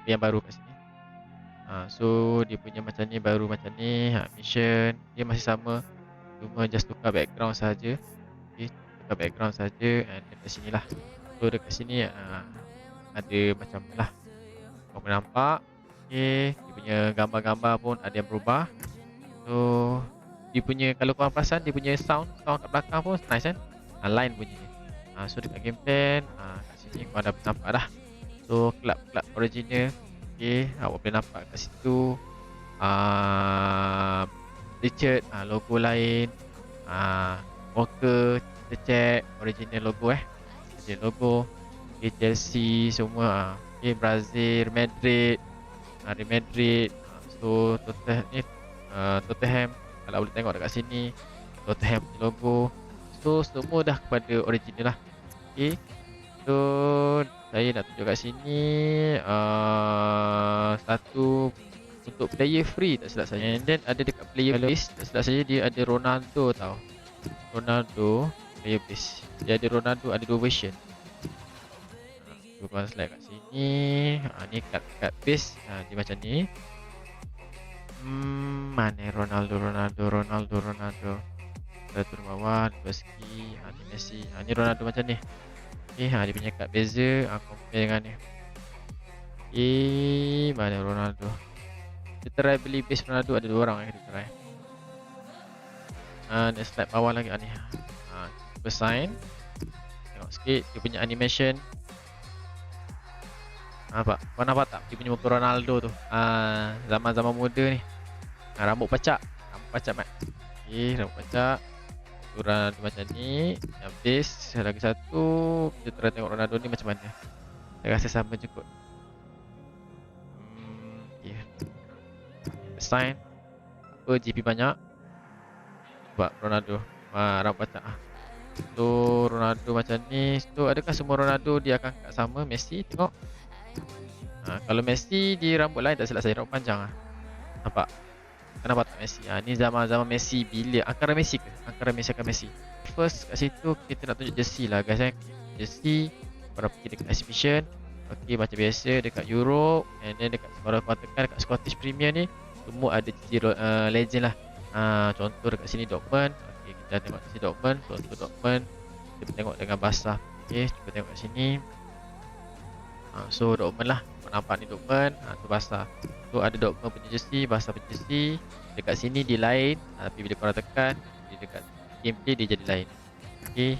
yang baru kat sini. So dia punya macam ni, baru macam ni. Mission dia masih sama, cuma just tukar background saja. Okay, tukar background saja. And dekat sini lah. So dekat sini ada macam ni lah, kau boleh nampak. Okay, dia punya gambar-gambar pun ada yang berubah. So dia punya, kalau korang perasan, dia punya sound kat belakang pun nice kan, line bunyinya. So dekat game plan, kat sini korang dah nampak dah. So kelab-kelab original. Okay, awak boleh nampak kat situ. Richard, logo lain. Walker, kita check original logo Ada logo. Okay, Chelsea semua. Okay, Brazil, Madrid, Real Madrid. So Tottenham, kalau boleh tengok dekat sini, Tottenham punya logo. So semua dah kepada original lah. Okay, so saya nak tunjuk kat sini satu untuk player free tak silap saya. And then ada dekat player base, tak silap saya dia ada Ronaldo tau. Ronaldo player base, dia ada Ronaldo, ada 2 version. Korang slide kat sini. Ni kat base, dia macam ni. Mana Ronaldo. Kita turun bawah, Lewandowski, ni Messi. Ni Ronaldo macam ni. Okay, dia punya kad beza, compare dengan ni. Mana Ronaldo. Kita try beli base Ronaldo, ada 2 orang kita try. Dan slide bawah lagi ni. Cuba sign. Tengok sikit dia punya animation. Kau nampak tak dia punya muka Ronaldo tu? Zaman-zaman muda ni. Rambut pacak mat. Okay, rambut pacak. Ronaldo macam ni. Yang base lagi satu, kita try tengok Ronaldo ni macam mana. Saya rasa sama je kot. Okay, sign. Apa GP banyak. Sebab Ronaldo rambut pacak. So Ronaldo macam ni. So adakah semua Ronaldo dia akan sama Messi? Tengok. Kalau Messi dia rambut lain, tak silap saya, rambut panjang nampak. Kenapa tak Messi? Ni zaman-zaman Messi bila? Angkara Messi ke? Angkara Messi akan Messi. First kat situ kita nak tunjuk jersey lah guys. Jersey korang pergi dekat exhibition. Okay, macam biasa dekat Europe. And then dekat korang tekan dekat Scottish Premier ni, semua ada jersey legend lah. Contoh dekat sini Dortmund. Okay, kita tengok kat sini Dortmund. Contoh Dortmund, kita tengok dengan basah. Okay, cuba tengok kat sini. So Dortmund lah, nampak ni Dortmund. Tu basah. So ada Dortmund punya jersey, basah punya jersey. Dekat sini dia lain, tapi bila korang tekan, dia dekat gameplay dia jadi lain. Okay,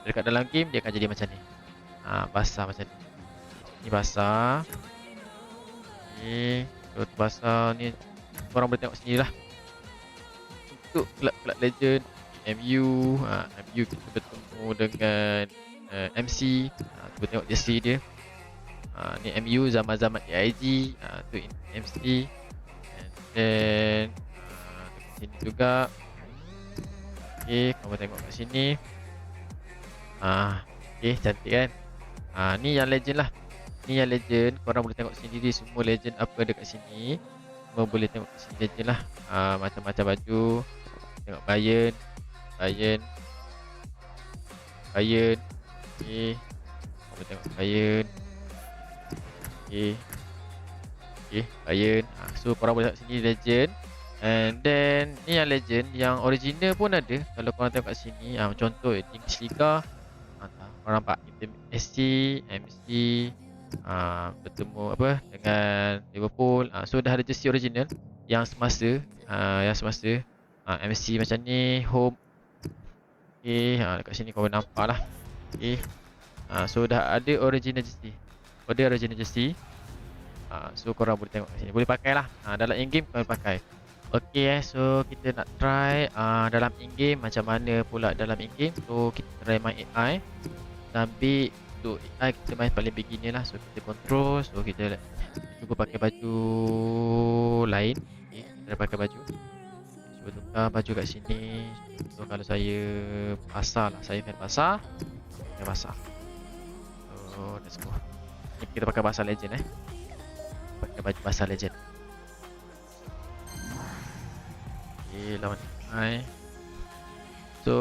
dekat dalam game dia akan jadi macam ni. Basah macam ni. Ni basah. Okay, so basah ni korang boleh tengok sini lah. Untuk kelab-kelab legend MU, MU kita bertemu dengan MC. Cuba tengok jersey dia. Ni MU zaman-zaman AIG. Tu MC. And then dekat sini juga. Okay, kamu tengok kat sini. Okay, cantik kan. Ni yang legend lah. Ni yang legend. Korang boleh tengok sendiri semua legend apa dekat sini. Semua boleh tengok kat sini legend lah. Macam-macam baju. Tengok Bayern. Okay, kamu tengok Bayern. Okay, Bayern. So korang boleh tengok sini legend. And then ni yang legend, yang original pun ada. Kalau korang tengok kat sini, contoh English Liga. Korang nampak SC, MC bertemu dengan Liverpool. So dah ada jersey original yang semasa. MC macam ni, home. Okay, dekat sini korang nampak lah. Okay, so dah ada original jersey. So korang boleh tengok kat sini, boleh pakai lah. Dalam in-game korang pakai. Okay, so kita nak try dalam in-game macam mana pula dalam in-game. So kita try main AI. Tapi untuk AI kita main paling beginner lah. So kita control. So kita cuba pakai baju lain. Okay, kita pakai baju. Cuba tukar baju kat sini. So kalau saya basah lah, saya fan basah. Pakai basah. So let's go. Ni kita pakai basah legend pakai baju basah legend. Okay, lawan AI. So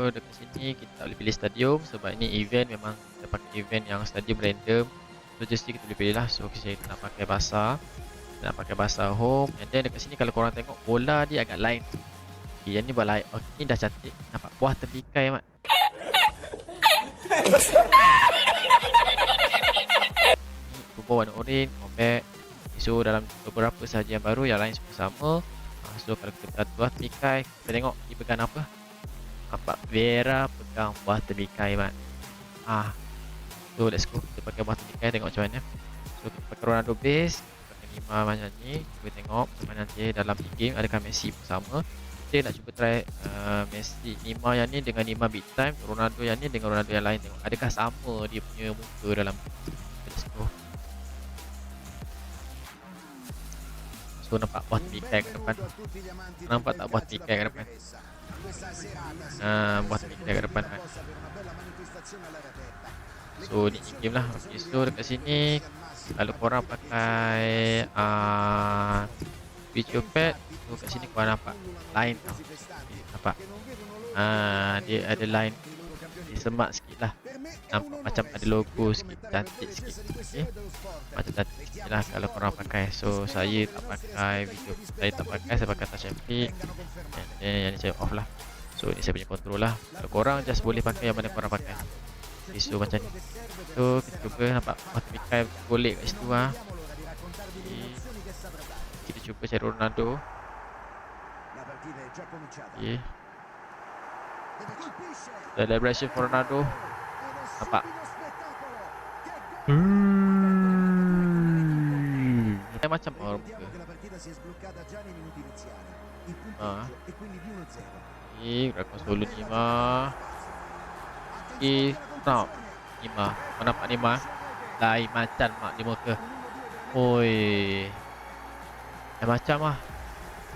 dekat sini kita tak boleh pilih stadium sebab ini event, memang kita pakai event yang stadium random. So jersey kita boleh pilih lah. So kita nak pakai basah, kita nak pakai basah home. And then dekat sini kalau korang tengok bola dia agak lain. Okay, yang ni buat lain. Okay, ni dah cantik. Nampak buah terpikai mat. Kubur warna oren, compact. So dalam beberapa sahaja yang baru, yang lain semua sama. So kalau kita pegang buah terpikai, kita tengok dia pegang apa. Nampak Vera pegang buah terpikai mat. So let's go, kita pakai buah terpikai, tengok macam mana. So kita pakai Ronaldo base, kita pakai Neymar macam ni. Cuba tengok macam mana nanti dalam in-game, adakah Messi pun sama. Kita nak cuba try Messi, Neymar yang ni dengan Neymar big time, Ronaldo yang ni dengan Ronaldo yang lain. Tengok adakah sama dia punya muka dalam. Let's go. So nampak buah terpikai ke depan. Nampak tak buah terpikai ke depan? Buah terpikai ke depan kan. So ni in-game lah. Okay, so dekat sini kalau korang pakai video pad, so kat sini korang nampak line tau. Okay, nampak dia ada line, dia semak sikit lah. Nampak macam ada logo sikit, cantik sikit. Okay, macam cantik sikit lah kalau korang pakai. So saya tak pakai video, saya pakai touch and click. And then yang ni saya off lah. So ni saya punya control lah. Kalau korang just boleh pakai yang mana korang pakai. Okay, so macam ni. So kita cuba nampak pakai golek kat situ lah. Okay, kita cuba cari Ronaldo. Okay, celebration for Ronaldo. Nampak macam orang muka. Okay, rakam solo Neymar. Okay, stop Neymar. Kau nampak Neymar? Lain macam mak dia muka. Oi, lain macam lah.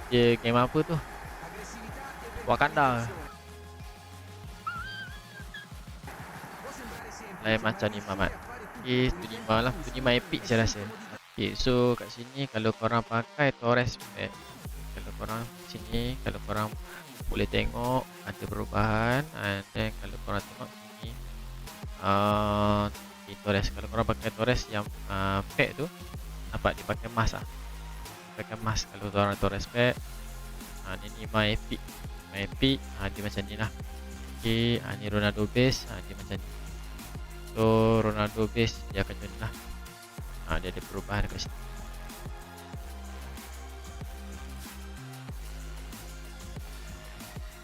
Dia game apa tu? Wakanda. Lain macam Neymar mat. Okay, tu Neymar lah. Tu Neymar epic saya rasa. Okay, so kat sini kalau korang pakai Torres pack, kalau korang sini, kalau korang boleh tengok ada perubahan. And then kalau korang tengok sini Torres, kalau korang pakai Torres yang pack tu, nampak dia pakai mask lah. Pakai mask kalau korang Torres pack. Ni Neymar epic. Epic, dia macam ni lah. Okay, ni Ronaldo base, dia macam ni. So Ronaldo base dia akan macam ni lah. Dia ada perubahan dekat sini.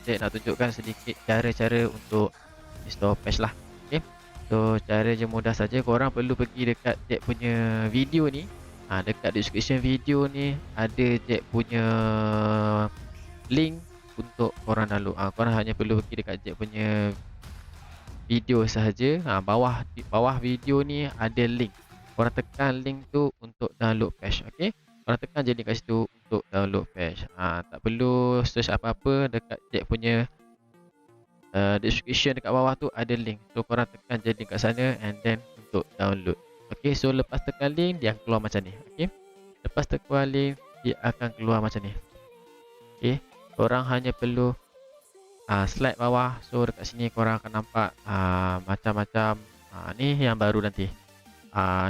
Saya nak tunjukkan sedikit cara-cara untuk install patch lah. Okay, so cara je mudah saja. Korang perlu pergi dekat Jack punya video ni. Dekat description video ni ada Jack punya link untuk korang download. Korang hanya perlu pergi dekat Jack punya video sahaja. Bawah video ni ada link. Korang tekan link tu untuk download patch. Okay, korang tekan je link kat situ untuk download patch. Tak perlu search apa-apa, dekat Jack punya description dekat bawah tu ada link. So korang tekan je link kat sana and then untuk download. Okay, so lepas tekan link dia akan keluar macam ni. Okay, lepas tekan link dia akan keluar macam ni. Okay, korang hanya perlu slide bawah. So dekat sini korang akan nampak macam-macam. Ni yang baru nanti.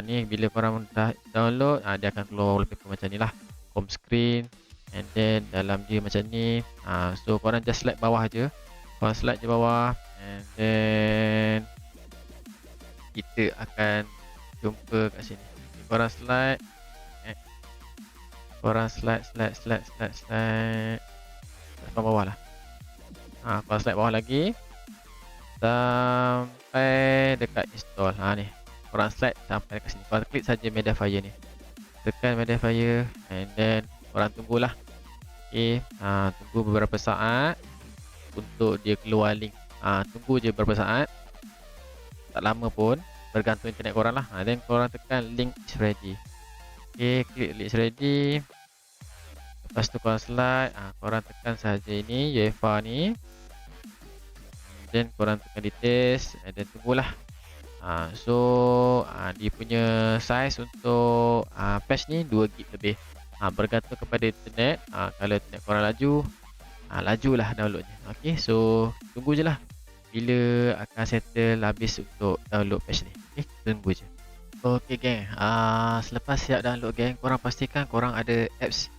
Ni bila korang dah download, dia akan keluar wallpaper macam ni lah, home screen. And then dalam dia macam ni. So korang just slide bawah je. Korang slide je bawah. And then kita akan jumpa kat sini. Korang slide. Korang slide sampai bawah lah. Korang slide bawah lagi sampai dekat install. Ni korang slide sampai dekat sini. Korang klik saja Mediafire ni. Tekan Mediafire and then korang tunggulah. Okay, tunggu beberapa saat untuk dia keluar link. Tunggu je beberapa saat, tak lama pun, bergantung internet korang lah. Then korang tekan link is ready. Okay, klik link is ready. Lepas tu korang slide, korang tekan sahaja ini UEFA ni. Then korang tekan details and then tunggulah. So dia punya size untuk patch ni 2GB lebih. Bergantung kepada internet. Kalau internet korang laju, lajulah downloadnya. Okay, so tunggu je lah bila akan settle habis untuk download patch ni. Okay, tunggu je. Okey geng, selepas siap download geng, korang pastikan korang ada apps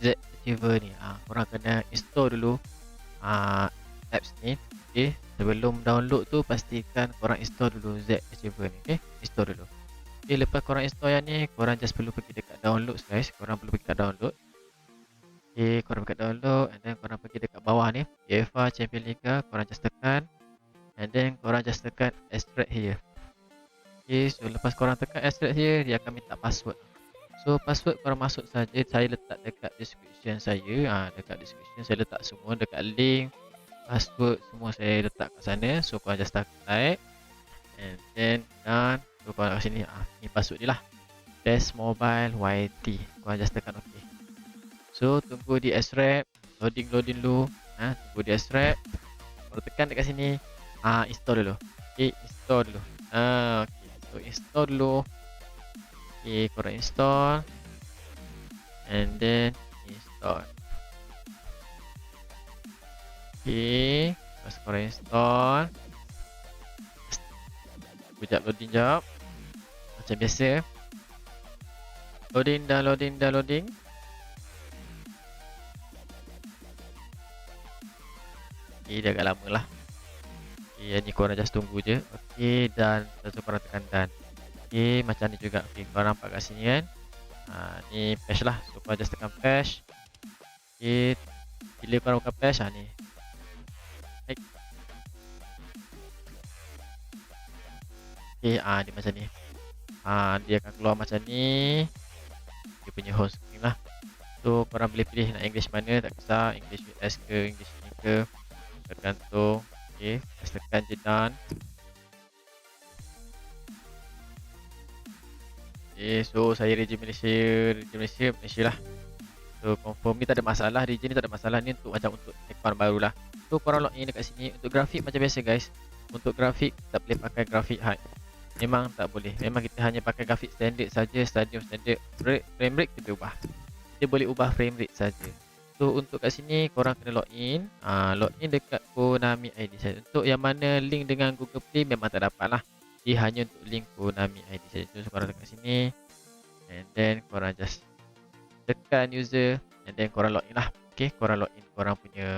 Z Achiever ni. Korang kena install dulu apps ni. Okey, sebelum download tu pastikan korang install dulu Z Achiever ni. Okey, install dulu. Okey, lepas korang install yang ni, korang just perlu pergi dekat download guys. Korang perlu pergi dekat download. Okey, korang pergi dekat download and then korang pergi dekat bawah ni, UEFA Champions League, korang just tekan and then korang just tekan extract here. Okay, so lepas korang tekan extract here, dia akan minta password. So password korang masuk saja. Saya letak dekat description saya. Dekat description saya letak semua, dekat link, password semua saya letak kat sana. So korang just type and then done. So korang kat sini, ni password dia lah. Best Mobile YT. Korang just tekan OK. So tunggu di extract, loading dulu. Tunggu di extract. Korang tekan dekat sini, install dulu. Okay, install dulu. Okay. So install dulu. Okay, korang install and then install. Okay, lepas korang install, sekejap loading jap. Macam biasa, loading dah loading. Okay, dia agak lama lah. Okay, yang ni korang just tunggu je. Okay, dan lepas tu korang tekan done. Okay, macam ni juga. Okay, korang nampak kat sini kan. Ni patch lah. So korang just tekan patch. Okay, bila korang buka patch, ni. Baik. Okay, dia macam ni. Dia akan keluar macam ni. Dia punya home screen lah. So korang boleh pilih nak English mana, tak kisah. English US ke, English ni ke, tergantung. Okay, just tekan je done. Okay, so saya region Malaysia lah. So confirm ni tak ada masalah, region ni tak ada masalah. Ni untuk macam untuk account baru lah. So korang login dekat sini. Untuk grafik macam biasa guys. Untuk grafik tak boleh pakai grafik high. Memang tak boleh. Memang kita hanya pakai grafik standard saja, stadium standard. Frame rate kita ubah. Kita boleh ubah frame rate saja. So untuk kat sini korang kena login. Login dekat Konami ID saja. Untuk yang mana link dengan Google Play memang tak dapat lah. Dia hanya untuk link Konami ID saja. So korang dekat sini and then korang just tekan user and then korang login lah. Okay, korang login korang punya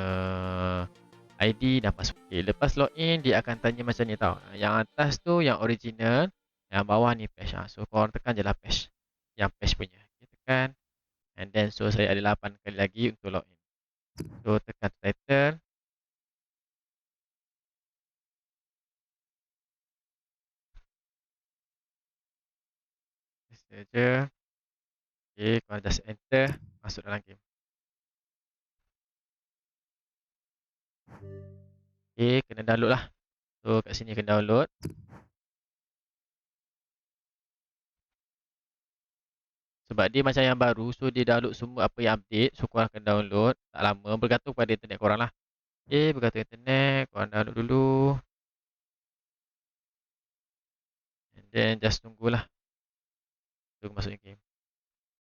ID dan password. Okay, lepas login dia akan tanya macam ni tau. Yang atas tu yang original, yang bawah ni patch. So korang tekan je lah patch, yang patch punya. Okay, tekan and then so saya ada 8 kali lagi untuk login. So tekan title. Saja. Okay, korang just enter, masuk dalam game. Okay, kena download lah. So kat sini kena download. Sebab dia macam yang baru, so dia download semua apa yang update. So korang kena download, tak lama, bergantung pada internet korang lah. Okay, bergantung internet, korang download dulu. And then just tunggulah. Tunggu masuk game.